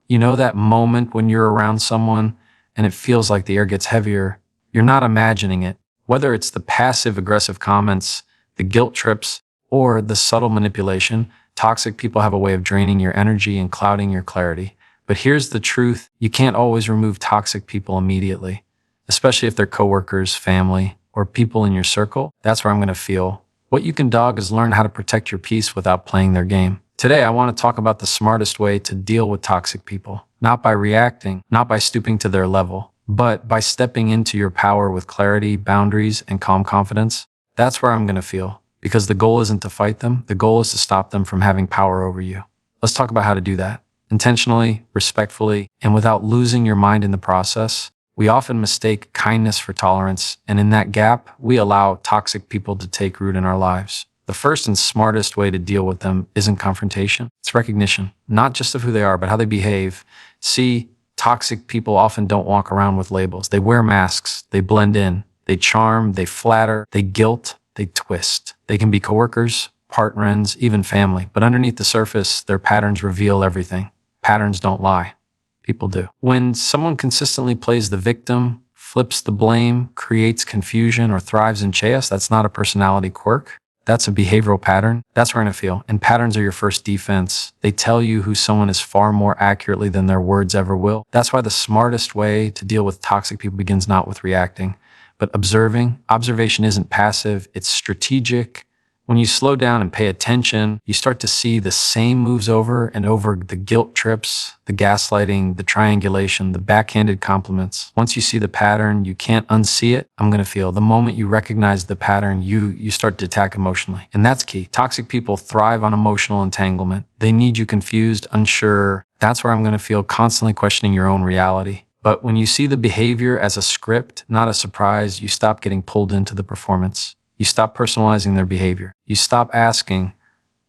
You know that moment when you're around someone and it feels like the air gets heavier? You're not imagining it. Whether it's the passive-aggressive comments, the guilt trips, or the subtle manipulation, toxic people have a way of draining your energy and clouding your clarity. But here's the truth. You can't always remove toxic people immediately, especially if they're coworkers, family, or people in your circle. That's where I'm going to feel. What you can dog is learn how to protect your peace without playing their game. Today, I want to talk about the smartest way to deal with toxic people, not by reacting, not by stooping to their level, but by stepping into your power with clarity, boundaries, and calm confidence. That's where I'm going to feel, because the goal isn't to fight them. The goal is to stop them from having power over you. Let's talk about how to do that. Intentionally, respectfully, and without losing your mind in the process. We often mistake kindness for tolerance, and in that gap, we allow toxic people to take root in our lives. The first and smartest way to deal with them isn't confrontation. It's recognition, not just of who they are, but how they behave. See, toxic people often don't walk around with labels. They wear masks, they blend in, they charm, they flatter, they guilt, they twist. They can be coworkers, partners, even family, but underneath the surface, their patterns reveal everything. Patterns don't lie. People do. When someone consistently plays the victim, flips the blame, creates confusion, or thrives in chaos, that's not a personality quirk. That's a behavioral pattern. That's where I'm going to feel. And patterns are your first defense. They tell you who someone is far more accurately than their words ever will. That's why the smartest way to deal with toxic people begins not with reacting, but observing. Observation isn't passive, it's strategic. When you slow down and pay attention, you start to see the same moves over and over, the guilt trips, the gaslighting, the triangulation, the backhanded compliments. Once you see the pattern, you can't unsee it. I'm going to feel the moment you recognize the pattern, you start to attack emotionally. And that's key. Toxic people thrive on emotional entanglement. They need you confused, unsure. That's where I'm going to feel constantly questioning your own reality. But when you see the behavior as a script, not a surprise, you stop getting pulled into the performance. You stop personalizing their behavior. You stop asking,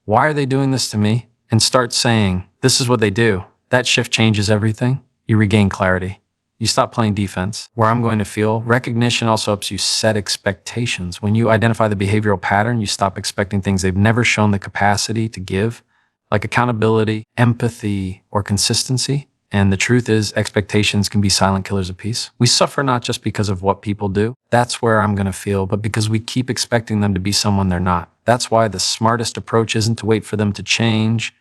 why are they doing this to me? And start saying, this is what they do. That shift changes everything. You regain clarity. You stop playing defense. Where I'm going to feel, recognition also helps you set expectations. When you identify the behavioral pattern, you stop expecting things they've never shown the capacity to give, like accountability, empathy, or consistency. And the truth is, expectations can be silent killers of peace. We suffer not just because of what people do. That's where I'm going to feel, but because we keep expecting them to be someone they're not. That's why the smartest approach isn't to wait for them to change.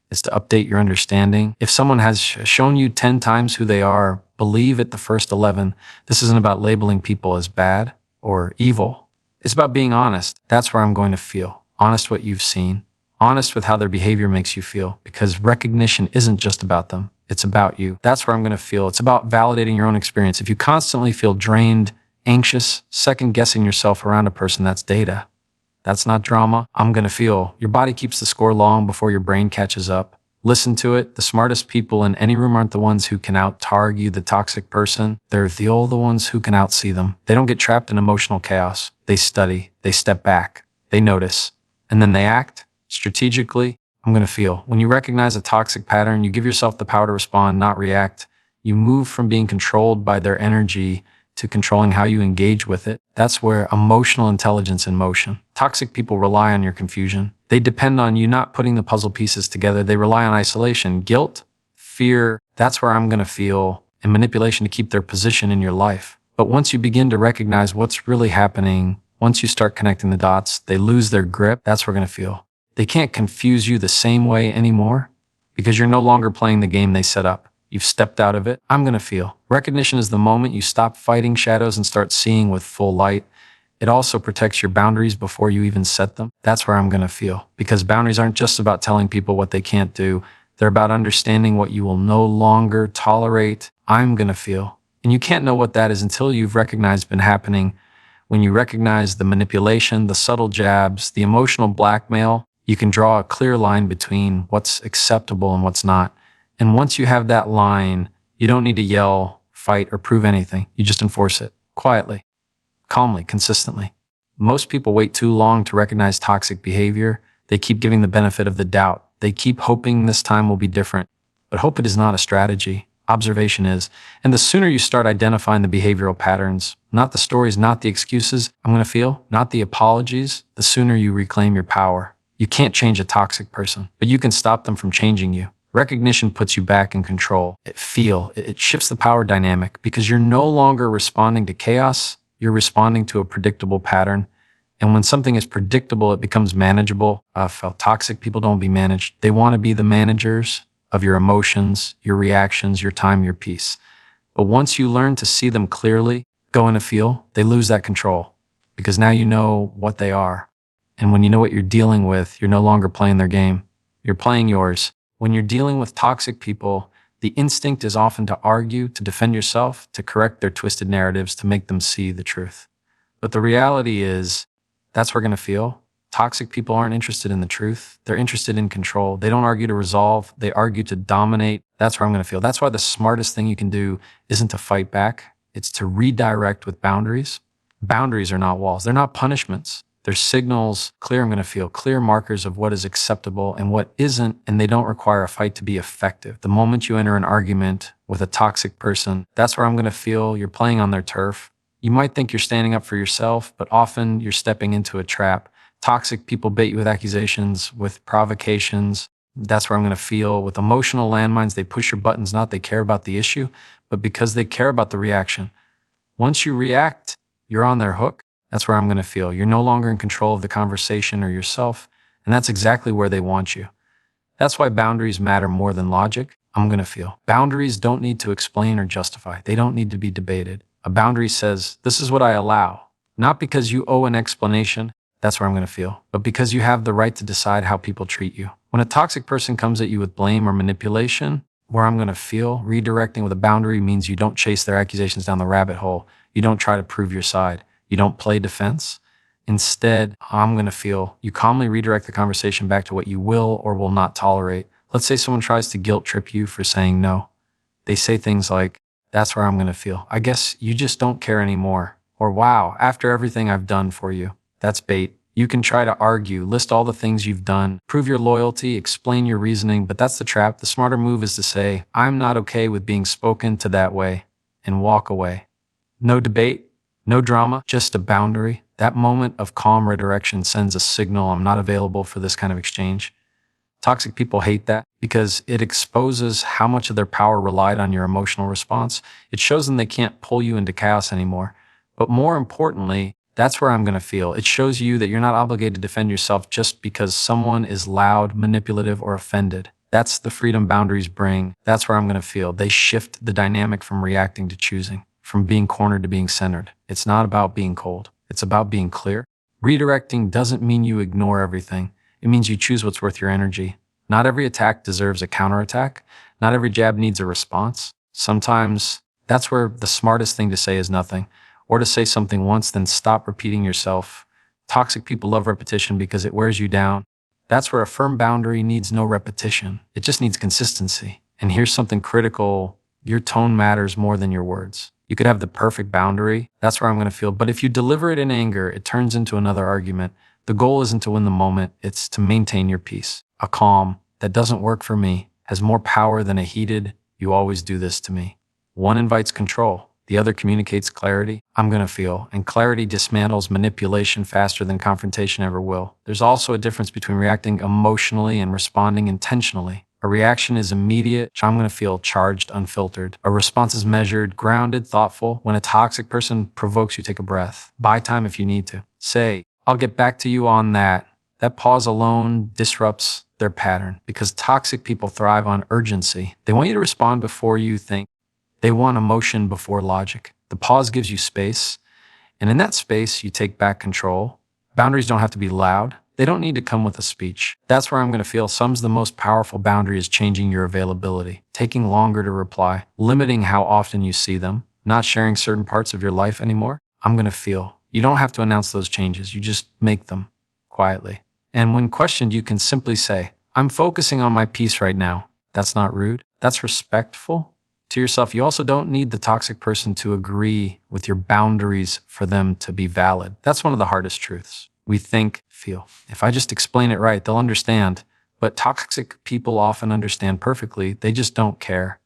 It's to update your understanding. If someone has shown you 10 times who they are, believe it the first 11. This isn't about labeling people as bad or evil. It's about being honest. That's where I'm going to feel. Honest what you've seen. Honest with how their behavior makes you feel. Because recognition isn't just about them. It's about you. That's where I'm going to feel. It's about validating your own experience. If you constantly feel drained, anxious, second-guessing yourself around a person, that's data. That's not drama. I'm going to feel. Your body keeps the score long before your brain catches up. Listen to it. The smartest people in any room aren't the ones who can out-argue the toxic person. They're the ones who can outsee them. They don't get trapped in emotional chaos. They study. They step back. They notice. And then they act strategically. I'm going to feel. When you recognize a toxic pattern, you give yourself the power to respond, not react. You move from being controlled by their energy to controlling how you engage with it. That's where emotional intelligence in motion. Toxic people rely on your confusion. They depend on you not putting the puzzle pieces together. They rely on isolation, guilt, fear. That's where I'm going to feel, and manipulation to keep their position in your life. But once you begin to recognize what's really happening, once you start connecting the dots, they lose their grip. That's where we're going to feel. They can't confuse you the same way anymore because you're no longer playing the game they set up. You've stepped out of it. I'm going to feel. Recognition is the moment you stop fighting shadows and start seeing with full light. It also protects your boundaries before you even set them. That's where I'm going to feel. Because boundaries aren't just about telling people what they can't do. They're about understanding what you will no longer tolerate. I'm going to feel. And you can't know what that is until you've recognized been happening. When you recognize the manipulation, the subtle jabs, the emotional blackmail, you can draw a clear line between what's acceptable and what's not. And once you have that line, you don't need to yell, fight, or prove anything. You just enforce it quietly, calmly, consistently. Most people wait too long to recognize toxic behavior. They keep giving the benefit of the doubt. They keep hoping this time will be different. But hope it is not a strategy. Observation is. And the sooner you start identifying the behavioral patterns, not the stories, not the excuses, I'm going to feel, not the apologies, the sooner you reclaim your power. You can't change a toxic person, but you can stop them from changing you. Recognition puts you back in control. It shifts the power dynamic because you're no longer responding to chaos, you're responding to a predictable pattern. And when something is predictable, it becomes manageable. Felt toxic people don't be managed. They want to be the managers of your emotions, your reactions, your time, your peace. But once you learn to see them clearly, go in a feel, they lose that control because now you know what they are. And when you know what you're dealing with, you're no longer playing their game. You're playing yours. When you're dealing with toxic people, the instinct is often to argue, to defend yourself, to correct their twisted narratives, to make them see the truth. But the reality is, that's what we're going to feel. Toxic people aren't interested in the truth. They're interested in control. They don't argue to resolve. They argue to dominate. That's where I'm going to feel. That's why the smartest thing you can do isn't to fight back. It's to redirect with boundaries. Boundaries are not walls. They're not punishments. They're signals, clear I'm going to feel, clear markers of what is acceptable and what isn't, and they don't require a fight to be effective. The moment you enter an argument with a toxic person, that's where I'm going to feel you're playing on their turf. You might think you're standing up for yourself, but often you're stepping into a trap. Toxic people bait you with accusations, with provocations. That's where I'm going to feel. With emotional landmines, they push your buttons, not they care about the issue, but because they care about the reaction. Once you react, you're on their hook. That's where I'm going to feel. You're no longer in control of the conversation or yourself, and that's exactly where they want you. That's why boundaries matter more than logic. I'm going to feel. Boundaries don't need to explain or justify. They don't need to be debated. A boundary says, this is what I allow. Not because you owe an explanation, that's where I'm going to feel, but because you have the right to decide how people treat you. When a toxic person comes at you with blame or manipulation, where I'm going to feel, redirecting with a boundary means you don't chase their accusations down the rabbit hole. You don't try to prove your side. You don't play defense. Instead, I'm going to feel, you calmly redirect the conversation back to what you will or will not tolerate. Let's say someone tries to guilt trip you for saying no. They say things like, that's where I'm going to feel. I guess you just don't care anymore. Or wow, after everything I've done for you. That's bait. You can try to argue, list all the things you've done, prove your loyalty, explain your reasoning, but that's the trap. The smarter move is to say, I'm not okay with being spoken to that way, and walk away. No debate, no drama, just a boundary. That moment of calm redirection sends a signal, I'm not available for this kind of exchange. Toxic people hate that because it exposes how much of their power relied on your emotional response. It shows them they can't pull you into chaos anymore. But more importantly, that's where I'm going to feel. It shows you that you're not obligated to defend yourself just because someone is loud, manipulative, or offended. That's the freedom boundaries bring. That's where I'm going to feel. They shift the dynamic from reacting to choosing, from being cornered to being centered. It's not about being cold. It's about being clear. Redirecting doesn't mean you ignore everything. It means you choose what's worth your energy. Not every attack deserves a counterattack. Not every jab needs a response. Sometimes that's where the smartest thing to say is nothing. Or to say something once, then stop repeating yourself. Toxic people love repetition because it wears you down. That's where a firm boundary needs no repetition. It just needs consistency. And here's something critical. Your tone matters more than your words. You could have the perfect boundary. That's where I'm going to feel. But if you deliver it in anger, it turns into another argument. The goal isn't to win the moment. It's to maintain your peace. A calm that doesn't work for me has more power than a heated, you always do this to me. One invites control. The other communicates clarity. I'm going to feel, and clarity dismantles manipulation faster than confrontation ever will. There's also a difference between reacting emotionally and responding intentionally. A reaction is immediate, I'm going to feel charged, unfiltered. A response is measured, grounded, thoughtful. When a toxic person provokes you, take a breath. Buy time if you need to. Say, I'll get back to you on that. That pause alone disrupts their pattern because toxic people thrive on urgency. They want you to respond before you think. They want emotion before logic. The pause gives you space, and in that space, you take back control. Boundaries don't have to be loud. They don't need to come with a speech. That's where I'm going to feel some's the most powerful boundary is changing your availability, taking longer to reply, limiting how often you see them, not sharing certain parts of your life anymore. I'm going to feel. You don't have to announce those changes. You just make them quietly. And when questioned, you can simply say, I'm focusing on my peace right now. That's not rude. That's respectful to yourself. You also don't need the toxic person to agree with your boundaries for them to be valid. That's one of the hardest truths. We think, feel. If I just explain it right, they'll understand. But toxic people often understand perfectly. They just don't care.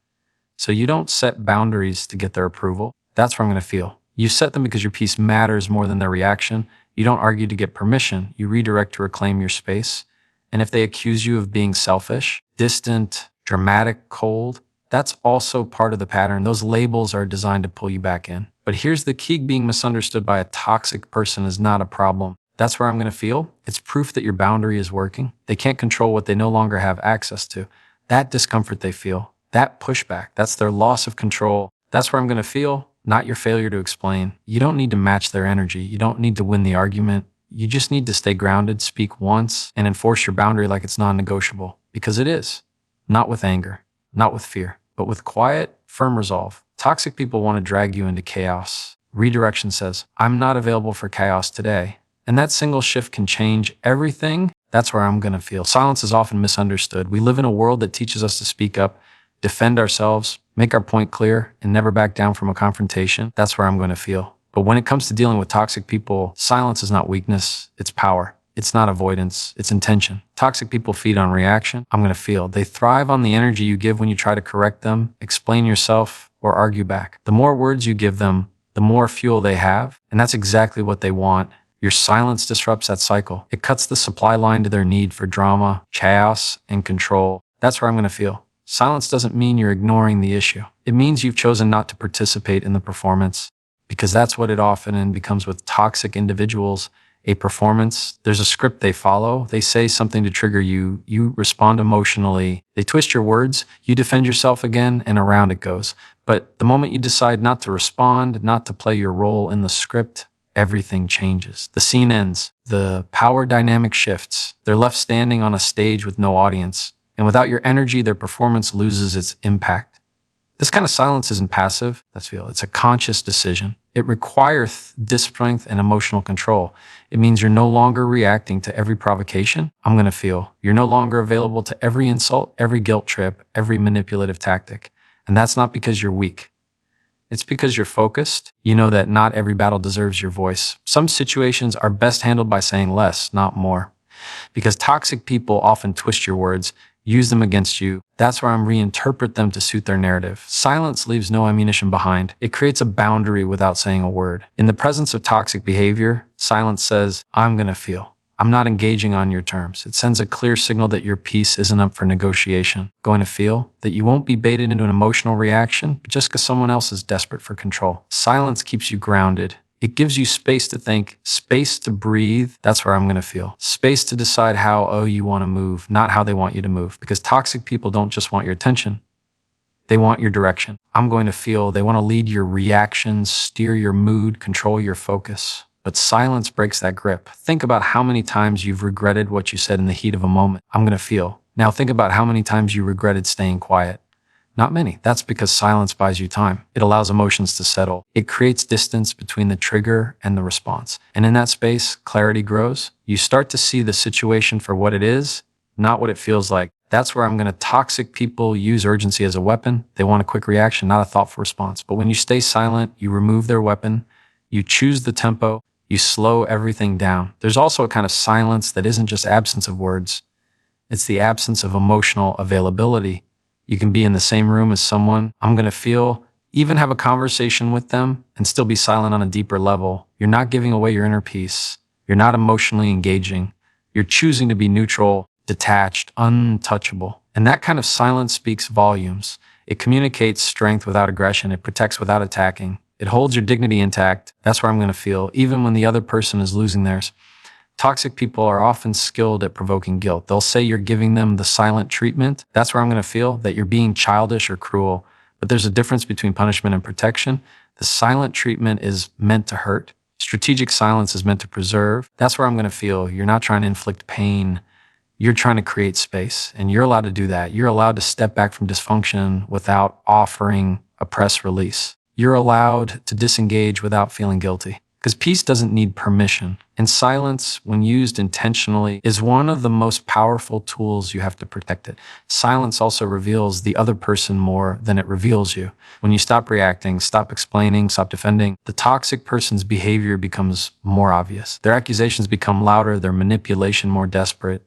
So you don't set boundaries to get their approval. That's where I'm going to feel. You set them because your peace matters more than their reaction. You don't argue to get permission. You redirect to reclaim your space. And if they accuse you of being selfish, distant, dramatic, cold. That's also part of the pattern. Those labels are designed to pull you back in. But here's the key: being misunderstood by a toxic person is not a problem. That's where I'm going to feel. It's proof that your boundary is working. They can't control what they no longer have access to. That discomfort they feel, that pushback, that's their loss of control. That's where I'm going to feel, not your failure to explain. You don't need to match their energy. You don't need to win the argument. You just need to stay grounded, speak once, and enforce your boundary like it's non-negotiable. Because it is. Not with anger, not with fear, but with quiet, firm resolve. Toxic people want to drag you into chaos. Redirection says, I'm not available for chaos today. And that single shift can change everything. That's where I'm going to feel. Silence is often misunderstood. We live in a world that teaches us to speak up, defend ourselves, make our point clear, and never back down from a confrontation. That's where I'm going to feel. But when it comes to dealing with toxic people, silence is not weakness, it's power. It's not avoidance, it's intention. Toxic people feed on reaction. I'm going to feel. They thrive on the energy you give when you try to correct them, explain yourself, or argue back. The more words you give them, the more fuel they have, and that's exactly what they want. Your silence disrupts that cycle. It cuts the supply line to their need for drama, chaos, and control. That's where I'm going to feel. Silence doesn't mean you're ignoring the issue. It means you've chosen not to participate in the performance, because that's what it often becomes with toxic individuals. A performance, there's a script they follow. They say something to trigger you. You respond emotionally. They twist your words. You defend yourself again, and around it goes. But the moment you decide not to respond, not to play your role in the script, everything changes. The scene ends. The power dynamic shifts. They're left standing on a stage with no audience. And without your energy, their performance loses its impact. This kind of silence isn't passive. It's a conscious decision. It requires discipline and emotional control. It means you're no longer reacting to every provocation. I'm going to feel. You're no longer available to every insult, every guilt trip, every manipulative tactic. And that's not because you're weak. It's because you're focused. You know that not every battle deserves your voice. Some situations are best handled by saying less, not more. Because toxic people often twist your words, use them against you. That's where I'm reinterpret them to suit their narrative. Silence leaves no ammunition behind. It creates a boundary without saying a word. In the presence of toxic behavior, silence says, I'm going to feel. I'm not engaging on your terms. It sends a clear signal that your peace isn't up for negotiation. Going to feel that you won't be baited into an emotional reaction just because someone else is desperate for control. Silence keeps you grounded. It gives you space to think, space to breathe. That's where I'm going to feel. Space to decide how you want to move, not how they want you to move. Because toxic people don't just want your attention. They want your direction. I'm going to feel they want to lead your reactions, steer your mood, control your focus. But silence breaks that grip. Think about how many times you've regretted what you said in the heat of a moment. I'm going to feel. Now think about how many times you regretted staying quiet. Not many. That's because silence buys you time. It allows emotions to settle. It creates distance between the trigger and the response. And in that space, clarity grows. You start to see the situation for what it is, not what it feels like. That's where I'm going to. Toxic people use urgency as a weapon. They want a quick reaction, not a thoughtful response. But when you stay silent, you remove their weapon. You choose the tempo. You slow everything down. There's also a kind of silence that isn't just absence of words. It's the absence of emotional availability. You can be in the same room as someone. I'm going to feel, even have a conversation with them and still be silent on a deeper level. You're not giving away your inner peace. You're not emotionally engaging. You're choosing to be neutral, detached, untouchable. And that kind of silence speaks volumes. It communicates strength without aggression. It protects without attacking. It holds your dignity intact. That's where I'm going to feel, even when the other person is losing theirs. Toxic people are often skilled at provoking guilt. They'll say you're giving them the silent treatment. That's where I'm going to feel that you're being childish or cruel. But there's a difference between punishment and protection. The silent treatment is meant to hurt. Strategic silence is meant to preserve. That's where I'm going to feel you're not trying to inflict pain. You're trying to create space, and you're allowed to do that. You're allowed to step back from dysfunction without offering a press release. You're allowed to disengage without feeling guilty. Because peace doesn't need permission. And silence, when used intentionally, is one of the most powerful tools. You have to protect it. Silence also reveals the other person more than it reveals you. When you stop reacting, stop explaining, stop defending, the toxic person's behavior becomes more obvious. Their accusations become louder, their manipulation more desperate,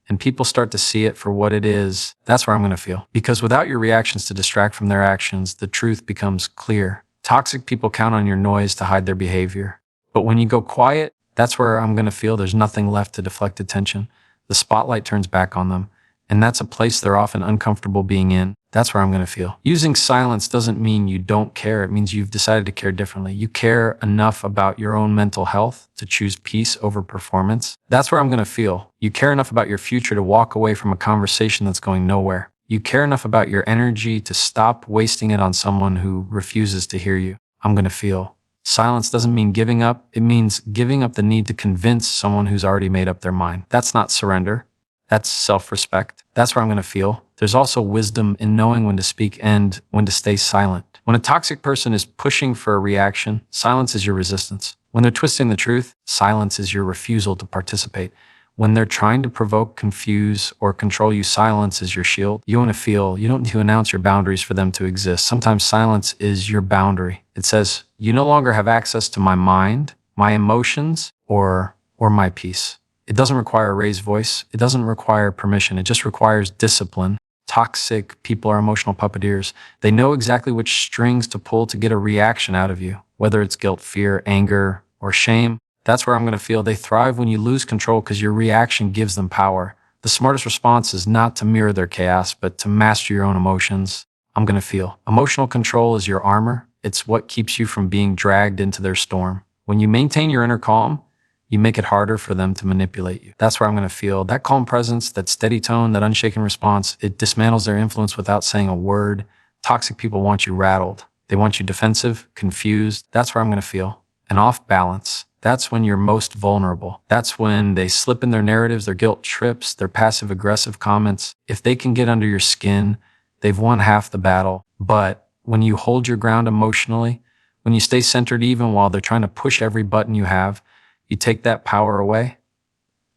and people start to see it for what it is. That's where I'm going to feel. Because without your reactions to distract from their actions, the truth becomes clear. Toxic people count on your noise to hide their behavior. But when you go quiet, that's where I'm going to feel there's nothing left to deflect attention. The spotlight turns back on them, And that's a place they're often uncomfortable being in. That's where I'm going to feel. Using silence doesn't mean you don't care. It means you've decided to care differently. You care enough about your own mental health to choose peace over performance. That's where I'm going to feel. You care enough about your future to walk away from a conversation that's going nowhere. You care enough about your energy to stop wasting it on someone who refuses to hear you. I'm going to feel. Silence doesn't mean giving up. It means giving up the need to convince someone who's already made up their mind. That's not surrender. That's self-respect. That's where I'm going to feel. There's also wisdom in knowing when to speak and when to stay silent. When a toxic person is pushing for a reaction, silence is your resistance. When they're twisting the truth, silence is your refusal to participate. When they're trying to provoke, confuse, or control you, silence is your shield. You want to feel. You don't need to announce your boundaries for them to exist. Sometimes silence is your boundary. It says, you no longer have access to my mind, my emotions, or my peace. It doesn't require a raised voice. It doesn't require permission. It just requires discipline. Toxic people are emotional puppeteers. They know exactly which strings to pull to get a reaction out of you, whether it's guilt, fear, anger, or shame. That's where I'm going to feel. They thrive when you lose control because your reaction gives them power. The smartest response is not to mirror their chaos, but to master your own emotions. I'm going to feel. Emotional control is your armor. It's what keeps you from being dragged into their storm. When you maintain your inner calm, you make it harder for them to manipulate you. That's where I'm going to feel. That calm presence, that steady tone, that unshaken response, it dismantles their influence without saying a word. Toxic people want you rattled. They want you defensive, confused. That's where I'm going to feel. And off balance. That's when you're most vulnerable. That's when they slip in their narratives, their guilt trips, their passive-aggressive comments. If they can get under your skin, they've won half the battle. But when you hold your ground emotionally, when you stay centered even while they're trying to push every button you have, you take that power away.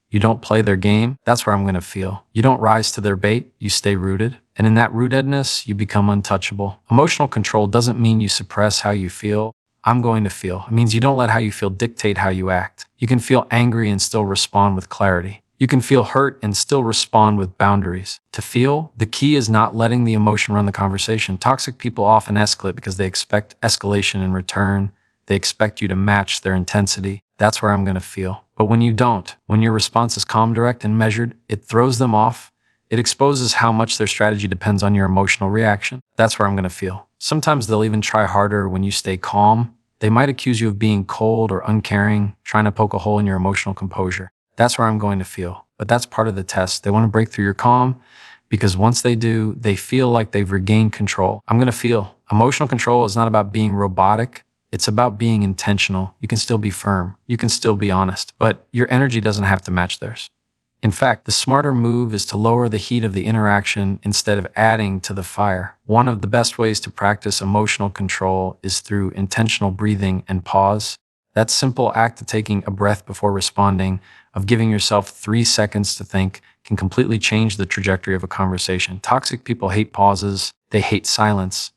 You don't play their game. That's where I'm going to feel. You don't rise to their bait. You stay rooted. And in that rootedness, you become untouchable. Emotional control doesn't mean you suppress how you feel. I'm going to feel. It means you don't let how you feel dictate how you act. You can feel angry and still respond with clarity. You can feel hurt and still respond with boundaries. To feel, the key is not letting the emotion run the conversation. Toxic people often escalate because they expect escalation in return. They expect you to match their intensity. That's where I'm going to feel. But when you don't, when your response is calm, direct, and measured, it throws them off. It exposes how much their strategy depends on your emotional reaction. That's where I'm going to feel. Sometimes they'll even try harder when you stay calm. They might accuse you of being cold or uncaring, trying to poke a hole in your emotional composure. That's where I'm going to feel. But that's part of the test. They want to break through your calm because once they do, they feel like they've regained control. I'm going to feel. Emotional control is not about being robotic. It's about being intentional. You can still be firm. You can still be honest, but your energy doesn't have to match theirs. In fact, the smarter move is to lower the heat of the interaction instead of adding to the fire. One of the best ways to practice emotional control is through intentional breathing and pause. That simple act of taking a breath before responding, of giving yourself 3 seconds to think, can completely change the trajectory of a conversation. Toxic people hate pauses. They hate silence.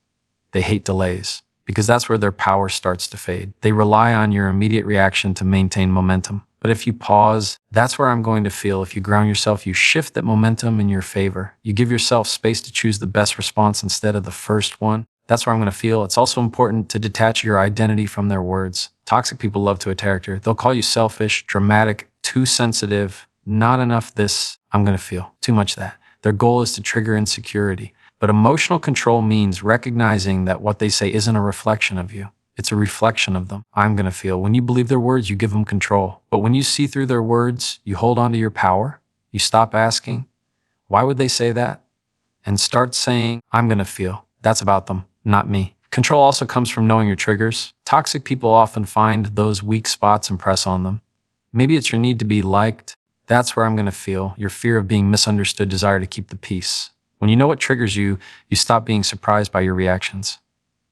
They hate delays. Because that's where their power starts to fade. They rely on your immediate reaction to maintain momentum. But if you pause, that's where I'm going to feel. If you ground yourself, you shift that momentum in your favor. You give yourself space to choose the best response instead of the first one. That's where I'm going to feel. It's also important to detach your identity from their words. Toxic people love to attack you. They'll call you selfish, dramatic, too sensitive, not enough this. I'm going to feel. Too much that. Their goal is to trigger insecurity. But emotional control means recognizing that what they say isn't a reflection of you. It's a reflection of them. I'm going to feel. When you believe their words, you give them control. But when you see through their words, you hold on to your power. You stop asking, why would they say that? And start saying, I'm going to feel. That's about them, not me. Control also comes from knowing your triggers. Toxic people often find those weak spots and press on them. Maybe it's your need to be liked. That's where I'm going to feel. Your fear of being misunderstood, desire to keep the peace. When you know what triggers you, you stop being surprised by your reactions.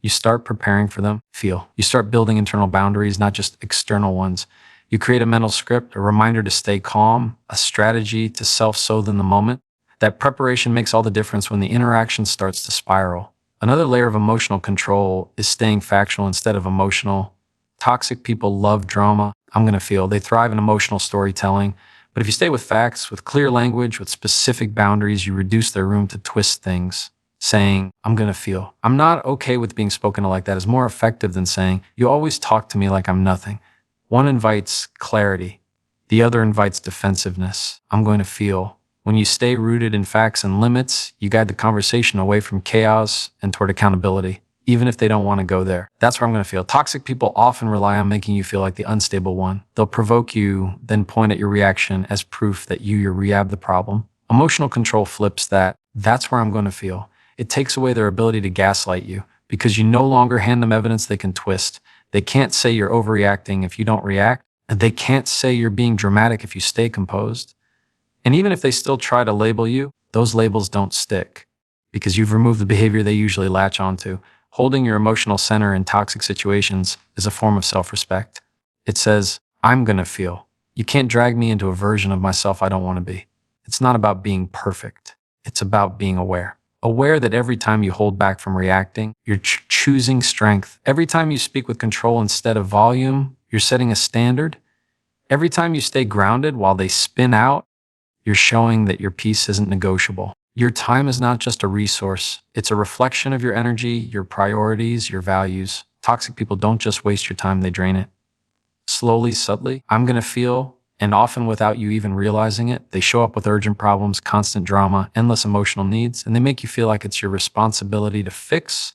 You start preparing for them. Feel. You start building internal boundaries, not just external ones. You create a mental script, a reminder to stay calm, a strategy to self-soothe in the moment. That preparation makes all the difference when the interaction starts to spiral. Another layer of emotional control is staying factual instead of emotional. Toxic people love drama. I'm going to feel. They thrive in emotional storytelling. But if you stay with facts, with clear language, with specific boundaries, you reduce their room to twist things. Saying, I'm going to feel. I'm not okay with being spoken to like that is more effective than saying, you always talk to me like I'm nothing. One invites clarity. The other invites defensiveness. I'm going to feel. When you stay rooted in facts and limits, you guide the conversation away from chaos and toward accountability, even if they don't want to go there. That's where I'm going to feel. Toxic people often rely on making you feel like the unstable one. They'll provoke you, then point at your reaction as proof that you rehab the problem. Emotional control flips that. That's where I'm going to feel. It takes away their ability to gaslight you because you no longer hand them evidence they can twist. They can't say you're overreacting if you don't react, and they can't say you're being dramatic if you stay composed. And even if they still try to label you, those labels don't stick because you've removed the behavior they usually latch onto. Holding your emotional center in toxic situations is a form of self-respect. It says, I'm going to feel. You can't drag me into a version of myself I don't want to be. It's not about being perfect. It's about being aware. Aware that every time you hold back from reacting, you're choosing strength. Every time you speak with control instead of volume, you're setting a standard. Every time you stay grounded while they spin out, you're showing that your peace isn't negotiable. Your time is not just a resource. It's a reflection of your energy, your priorities, your values. Toxic people don't just waste your time, they drain it. Slowly, subtly, I'm going to feel, and often without you even realizing it, they show up with urgent problems, constant drama, endless emotional needs, and they make you feel like it's your responsibility to fix,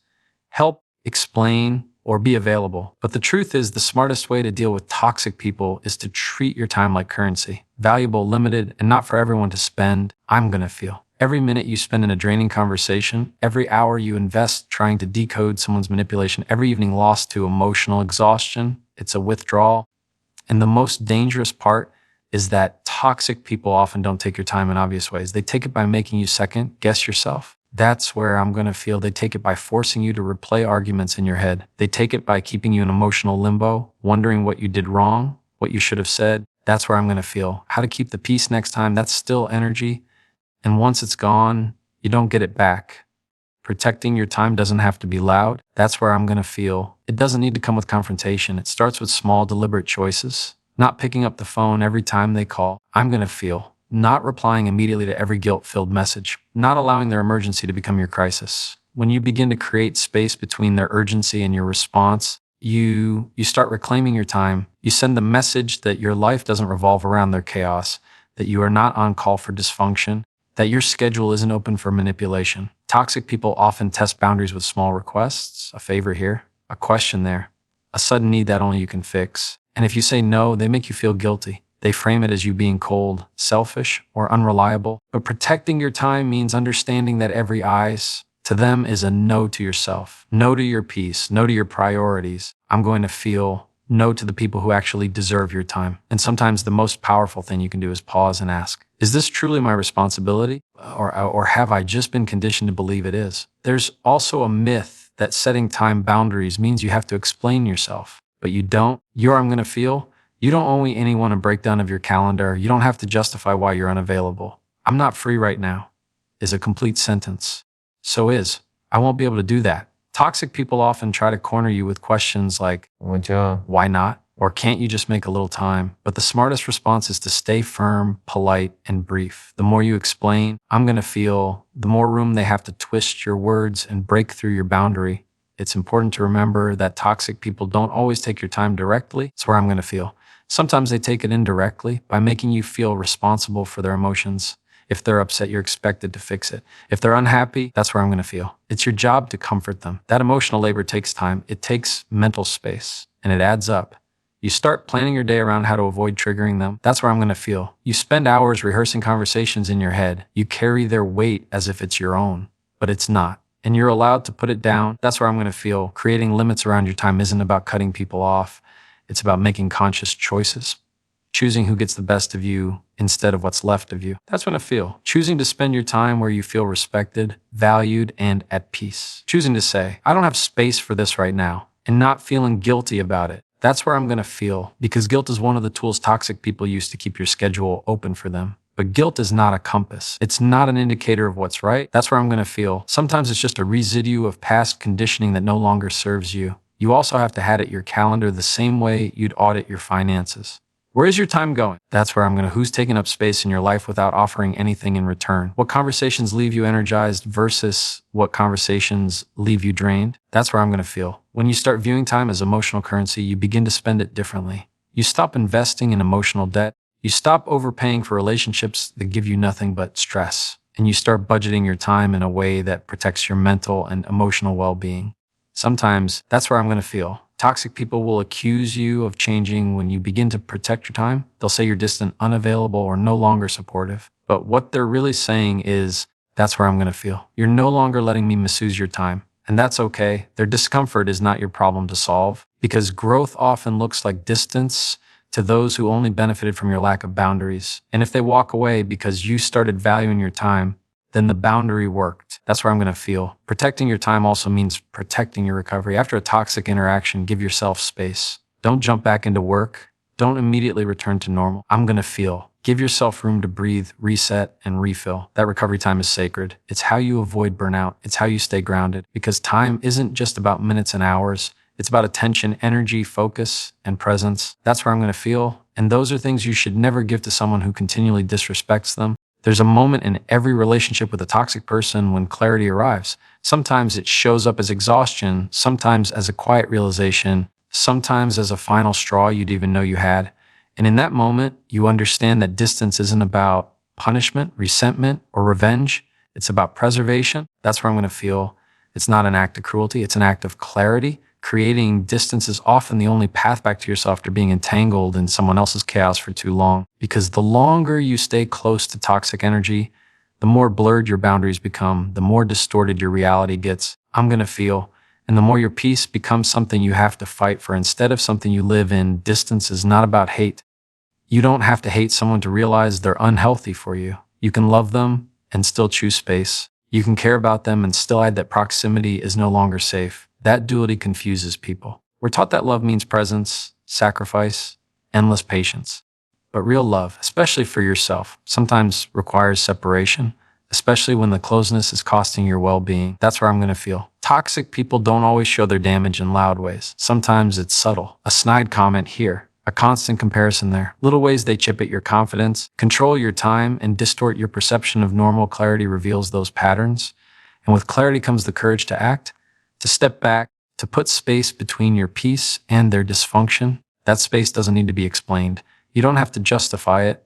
help, explain, or be available. But the truth is, the smartest way to deal with toxic people is to treat your time like currency, valuable, limited, and not for everyone to spend. I'm going to feel. Every minute you spend in a draining conversation, every hour you invest trying to decode someone's manipulation, every evening lost to emotional exhaustion, it's a withdrawal. And the most dangerous part is that toxic people often don't take your time in obvious ways. They take it by making you second guess yourself. That's where I'm going to feel. They take it by forcing you to replay arguments in your head. They take it by keeping you in emotional limbo, wondering what you did wrong, what you should have said. That's where I'm going to feel. How to keep the peace next time, that's still energy. And once it's gone, you don't get it back. Protecting your time doesn't have to be loud. That's where I'm going to feel. It doesn't need to come with confrontation. It starts with small, deliberate choices. Not picking up the phone every time they call. I'm going to feel. Not replying immediately to every guilt-filled message. Not allowing their emergency to become your crisis. When you begin to create space between their urgency and your response, you start reclaiming your time. You send the message that your life doesn't revolve around their chaos, that you are not on call for dysfunction, that your schedule isn't open for manipulation. Toxic people often test boundaries with small requests, a favor here, a question there, a sudden need that only you can fix. And if you say no, they make you feel guilty. They frame it as you being cold, selfish, or unreliable. But protecting your time means understanding that every eyes to them is a no to yourself, no to your peace, no to your priorities. I'm going to feel no to the people who actually deserve your time. And sometimes the most powerful thing you can do is pause and ask, is this truly my responsibility? Or have I just been conditioned to believe it is? There's also a myth that setting time boundaries means you have to explain yourself, but you don't. I'm going to feel. You don't owe anyone a breakdown of your calendar. You don't have to justify why you're unavailable. I'm not free right now is a complete sentence. I won't be able to do that. Toxic people often try to corner you with questions like, why not? Or can't you just make a little time? But the smartest response is to stay firm, polite, and brief. The more you explain, I'm going to feel, the more room they have to twist your words and break through your boundary. It's important to remember that toxic people don't always take your time directly. It's where I'm going to feel. Sometimes they take it indirectly by making you feel responsible for their emotions. If they're upset, you're expected to fix it. If they're unhappy, that's where I'm going to feel. It's your job to comfort them. That emotional labor takes time. It takes mental space, and it adds up. You start planning your day around how to avoid triggering them. That's where I'm going to feel. You spend hours rehearsing conversations in your head. You carry their weight as if it's your own, but it's not. And you're allowed to put it down. That's where I'm going to feel. Creating limits around your time isn't about cutting people off. It's about making conscious choices. Choosing who gets the best of you instead of what's left of you. That's when I feel. Choosing to spend your time where you feel respected, valued, and at peace. Choosing to say, I don't have space for this right now, and not feeling guilty about it. That's where I'm going to feel, because guilt is one of the tools toxic people use to keep your schedule open for them. But guilt is not a compass. It's not an indicator of what's right. That's where I'm going to feel. Sometimes it's just a residue of past conditioning that no longer serves you. You also have to audit your calendar the same way you'd audit your finances. Where is your time going? That's where I'm going to. Who's taking up space in your life without offering anything in return? What conversations leave you energized versus what conversations leave you drained? That's where I'm going to feel. When you start viewing time as emotional currency, you begin to spend it differently. You stop investing in emotional debt. You stop overpaying for relationships that give you nothing but stress, and you start budgeting your time in a way that protects your mental and emotional well-being. Sometimes that's where I'm going to feel. Toxic people will accuse you of changing when you begin to protect your time. They'll say you're distant, unavailable, or no longer supportive. But what they're really saying is, that's where I'm going to feel. You're no longer letting me misuse your time. And that's okay. Their discomfort is not your problem to solve, because growth often looks like distance to those who only benefited from your lack of boundaries. And if they walk away because you started valuing your time, then the boundary worked. That's where I'm going to feel. Protecting your time also means protecting your recovery. After a toxic interaction, give yourself space. Don't jump back into work. Don't immediately return to normal. I'm going to feel. Give yourself room to breathe, reset, and refill. That recovery time is sacred. It's how you avoid burnout. It's how you stay grounded. Because time isn't just about minutes and hours. It's about attention, energy, focus, and presence. That's where I'm going to feel. And those are things you should never give to someone who continually disrespects them. There's a moment in every relationship with a toxic person when clarity arrives. Sometimes it shows up as exhaustion, sometimes as a quiet realization, sometimes as a final straw you'd even know you had. And in that moment, you understand that distance isn't about punishment, resentment, or revenge. It's about preservation. That's where I'm going to feel. It's not an act of cruelty. It's an act of clarity. Creating distance is often the only path back to yourself after being entangled in someone else's chaos for too long. Because the longer you stay close to toxic energy, the more blurred your boundaries become, the more distorted your reality gets. I'm going to feel. And the more your peace becomes something you have to fight for instead of something you live in. Distance is not about hate. You don't have to hate someone to realize they're unhealthy for you. You can love them and still choose space. You can care about them and still hide that proximity is no longer safe. That duality confuses people. We're taught that love means presence, sacrifice, endless patience. But real love, especially for yourself, sometimes requires separation, especially when the closeness is costing your well-being. That's where I'm going to feel. Toxic people don't always show their damage in loud ways. Sometimes it's subtle. A snide comment here, a constant comparison there. Little ways they chip at your confidence, control your time, and distort your perception of normal. Clarity reveals those patterns. And with clarity comes the courage to act, to step back, to put space between your peace and their dysfunction. That space doesn't need to be explained. You don't have to justify it.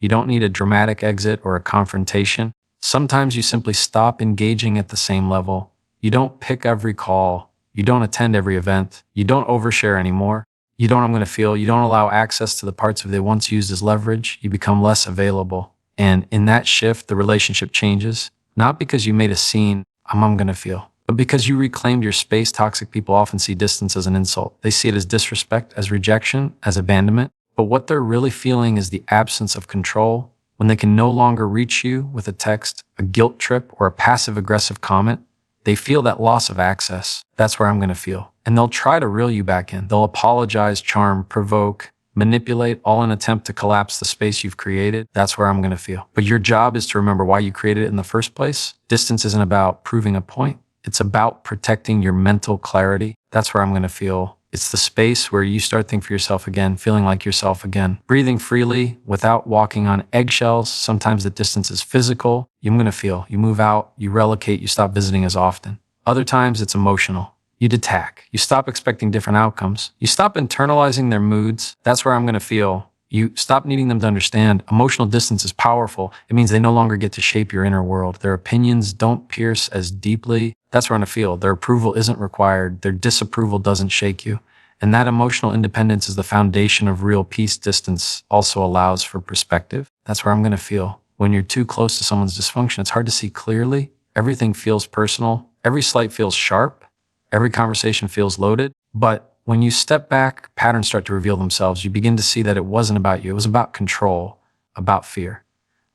You don't need a dramatic exit or a confrontation. Sometimes you simply stop engaging at the same level. You don't pick every call. You don't attend every event. You don't overshare anymore. You don't, I'm going to feel, you don't allow access to the parts of they once used as leverage. You become less available. And in that shift, the relationship changes. Not because you made a scene, I'm going to feel, but because you reclaimed your space. Toxic people often see distance as an insult. They see it as disrespect, as rejection, as abandonment. But what they're really feeling is the absence of control. When they can no longer reach you with a text, a guilt trip, or a passive-aggressive comment, they feel that loss of access. That's where I'm going to feel. And they'll try to reel you back in. They'll apologize, charm, provoke, manipulate, all in an attempt to collapse the space you've created. That's where I'm going to feel. But your job is to remember why you created it in the first place. Distance isn't about proving a point. It's about protecting your mental clarity. That's where I'm going to feel. It's the space where you start thinking for yourself again, feeling like yourself again, breathing freely without walking on eggshells. Sometimes the distance is physical. You're going to feel. You move out, you relocate, you stop visiting as often. Other times it's emotional. You detach. You stop expecting different outcomes. You stop internalizing their moods. That's where I'm going to feel. You stop needing them to understand. Emotional distance is powerful. It means they no longer get to shape your inner world. Their opinions don't pierce as deeply. That's where I'm going to feel. Their approval isn't required. Their disapproval doesn't shake you. And that emotional independence is the foundation of real peace. Distance also allows for perspective. That's where I'm going to feel. When you're too close to someone's dysfunction, it's hard to see clearly. Everything feels personal. Every slight feels sharp. Every conversation feels loaded. But when you step back, patterns start to reveal themselves. You begin to see that it wasn't about you. It was about control, about fear,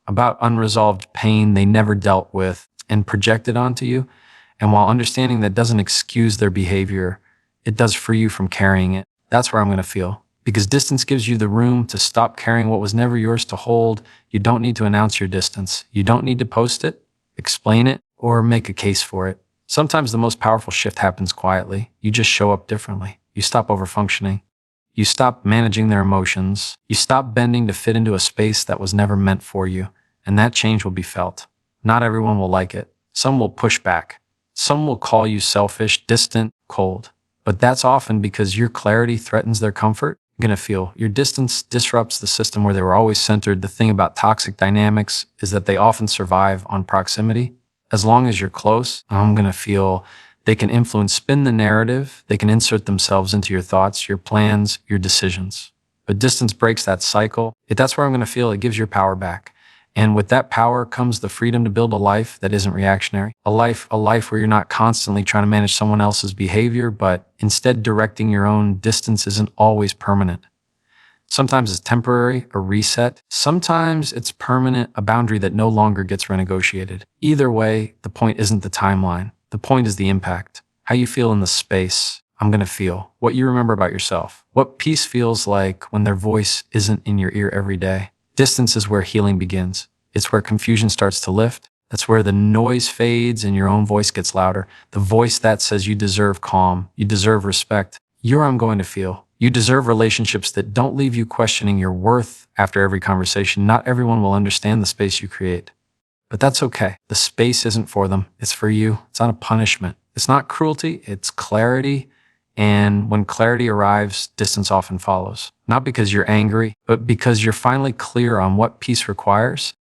about unresolved pain they never dealt with and projected onto you. And while understanding that doesn't excuse their behavior, it does free you from carrying it. That's where I'm going to feel. Because distance gives you the room to stop carrying what was never yours to hold. You don't need to announce your distance. You don't need to post it, explain it, or make a case for it. Sometimes the most powerful shift happens quietly. You just show up differently. You stop overfunctioning. You stop managing their emotions. You stop bending to fit into a space that was never meant for you. And that change will be felt. Not everyone will like it. Some will push back. Some will call you selfish, distant, cold. But that's often because your clarity threatens their comfort. You're going to feel your distance disrupts the system where they were always centered. The thing about toxic dynamics is that they often survive on proximity. As long as you're close, I'm going to feel they can influence, spin the narrative. They can insert themselves into your thoughts, your plans, your decisions. But distance breaks that cycle. That's where I'm going to feel it gives your power back. And with that power comes the freedom to build a life that isn't reactionary. A life where you're not constantly trying to manage someone else's behavior, but instead directing your own. Distance isn't always permanent. Sometimes it's temporary, a reset. Sometimes it's permanent, a boundary that no longer gets renegotiated. Either way, the point isn't the timeline. The point is the impact. How you feel in the space. I'm going to feel what you remember about yourself. What peace feels like when their voice isn't in your ear every day. Distance is where healing begins. It's where confusion starts to lift. That's where the noise fades and your own voice gets louder. The voice that says you deserve calm, you deserve respect. You're I'm going to feel. You deserve relationships that don't leave you questioning your worth after every conversation. Not everyone will understand the space you create. But that's okay. The space isn't for them. It's for you. It's not a punishment. It's not cruelty. It's clarity. And when clarity arrives, distance often follows. Not because you're angry, but because you're finally clear on what peace requires.